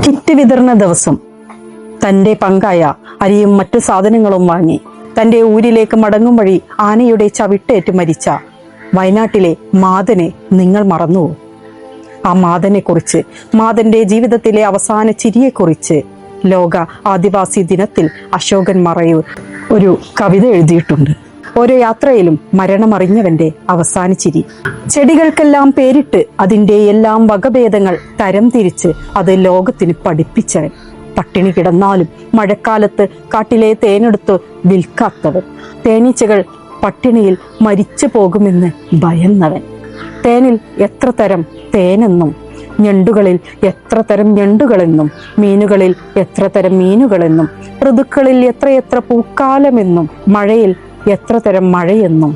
Kit വിതരണ ദിവസം തന്റെ പങ്കായ അരിയും മറ്റു സാധനങ്ങളും വാങ്ങി തന്റെ ഊരിലേക്ക് മടങ്ങും വഴി ആനയുടെ ചവിട്ടേറ്റ് മരിച്ച വയനാട്ടിലെ മാതനെ നിങ്ങൾ മറന്നുവോ? ആ മാതനെ കുറിച്ച്, മാതന്റെ ജീവിതത്തിലെ അവസാന ചിരിയെക്കുറിച്ച് ലോക ആദിവാസി ദിനത്തിൽ അശോകൻ മറയൂർ ഒരു കവിത എഴുതിയിട്ടുണ്ട്. ഓരോ യാത്രയിലും മരണമറിഞ്ഞവന്റെ അവസാന ചിരി. ചെടികൾക്കെല്ലാം പേരിട്ട് അതിൻ്റെ എല്ലാം വകഭേദങ്ങൾ തരം തിരിച്ച് അത് ലോകത്തിന് പഠിപ്പിച്ചവൻ. പട്ടിണി കിടന്നാലും മഴക്കാലത്ത് കാട്ടിലെ തേനെടുത്ത് വിൽക്കാത്തവൻ. തേനീച്ചകൾ പട്ടിണിയിൽ മരിച്ചു പോകുമെന്ന് ഭയന്നവൻ. തേനിൽ എത്ര തരം തേനെന്നും, ഞണ്ടുകളിൽ എത്ര തരം ഞണ്ടുകളെന്നും, മീനുകളിൽ എത്ര തരം മീനുകളെന്നും, ഋതുക്കളിൽ എത്രയെത്ര പൂക്കാലമെന്നും, മഴയിൽ എത്ര തരം മഴയെന്നും,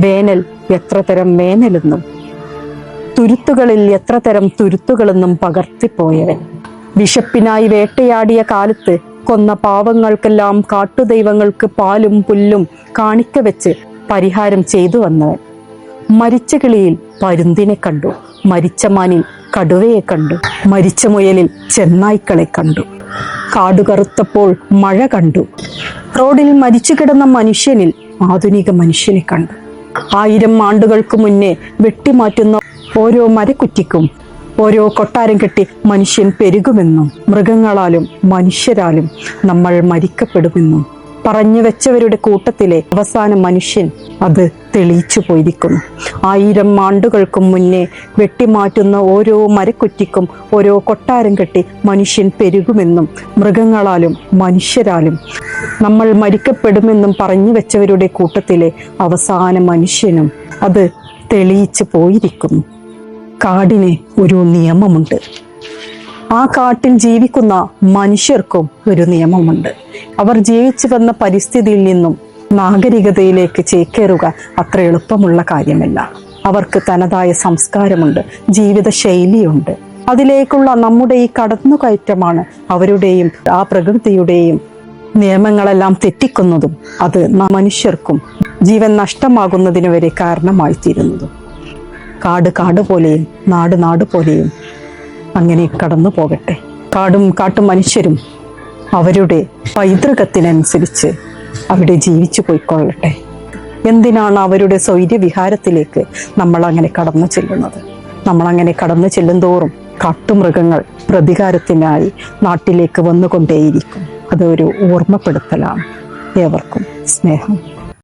വേനൽ എത്ര തരം വേനലെന്നും, തുരുത്തുകളിൽ എത്ര തരം തുരുത്തുകളെന്നും പകർത്തിപ്പോയവൻ. വിശപ്പിനായി വേട്ടയാടിയ കാലത്ത് കൊന്ന പാവങ്ങൾക്കെല്ലാം കാട്ടുദൈവങ്ങൾക്ക് പാലും പുല്ലും കാണിക്ക വെച്ച് പരിഹാരം ചെയ്തു വന്നവൻ. മരിച്ച കിളിയിൽ പരുന്തിനെ കണ്ടു, മരിച്ച മാനിൽ കടുവയെ കണ്ടു, മരിച്ച മുയലിൽ ചെന്നായ്ക്കളെ കണ്ടു. കാടുകറുത്തപ്പോൾ മഴ കണ്ടു. റോഡിൽ മരിച്ചു കിടന്ന മനുഷ്യനിൽ ആധുനിക മനുഷ്യനെ കണ്ടു. 1000 ആണ്ടുകൾക്ക് മുന്നേ വെട്ടിമാറ്റുന്ന ഓരോ മരക്കുറ്റിക്കും ഓരോ കൊട്ടാരം കെട്ടി മനുഷ്യൻ പെരുകുമെന്നും മൃഗങ്ങളാലും മനുഷ്യരാലും നമ്മൾ മരിക്കപ്പെടുമെന്നും പറഞ്ഞു വെച്ചവരുടെ കൂട്ടത്തിലെ അവസാന മനുഷ്യൻ അത് തെളിയിച്ചു പോയിരിക്കുന്നു. 1000 ആണ്ടുകൾക്കും മുന്നേ വെട്ടിമാറ്റുന്ന ഓരോ മരക്കുറ്റിക്കും ഓരോ കൊട്ടാരം കെട്ടി മനുഷ്യൻ പെരുകുമെന്നും മൃഗങ്ങളാലും മനുഷ്യരാലും നമ്മൾ മരിക്കപ്പെടുമെന്നും പറഞ്ഞു വെച്ചവരുടെ കൂട്ടത്തിലെ അവസാന മനുഷ്യനും അത് തെളിയിച്ചു പോയിരിക്കുന്നു. കാടിന് ഒരു നിയമമുണ്ട്. ആ കാട്ടിൽ ജീവിക്കുന്ന മനുഷ്യർക്കും ഒരു നിയമമുണ്ട്. അവർ ജീവിച്ചു വന്ന പരിസ്ഥിതിയിൽ നിന്നും നാഗരികതയിലേക്ക് ചേക്കേറുക അത്ര എളുപ്പമുള്ള കാര്യമല്ല. അവർക്ക് തനതായ സംസ്കാരമുണ്ട്, ജീവിത ശൈലിയുണ്ട്. അതിലേക്കുള്ള നമ്മുടെ ഈ കടന്നുകയറ്റമാണ് അവരുടെയും ആ പ്രകൃതിയുടെയും നിയമങ്ങളെല്ലാം തെറ്റിക്കുന്നതും അത് മനുഷ്യർക്കും ജീവൻ നഷ്ടമാകുന്നതിന് വരെ കാരണമായി തീരുന്നതും. കാട് കാട് പോലെയും നാട് നാട് പോലെയും അങ്ങനെ കടന്നു പോകട്ടെ. കാടും കാട്ടു മനുഷ്യരും അവരുടെ പൈതൃകത്തിനനുസരിച്ച് അവിടെ ജീവിച്ചു പോയിക്കൊള്ളട്ടെ. എന്തിനാണ് അവരുടെ സ്വൈര്യവിഹാരത്തിലേക്ക് നമ്മളങ്ങനെ കടന്നു ചെല്ലുന്നത്? നമ്മളങ്ങനെ കടന്നു ചെല്ലുന്തോറും കാട്ടുമൃഗങ്ങൾ പ്രതികാരത്തിനായി നാട്ടിലേക്ക് വന്നുകൊണ്ടേയിരിക്കും. അതൊരു ഓർമ്മപ്പെടുത്തലാണ്. ഏവർക്കും സ്നേഹം.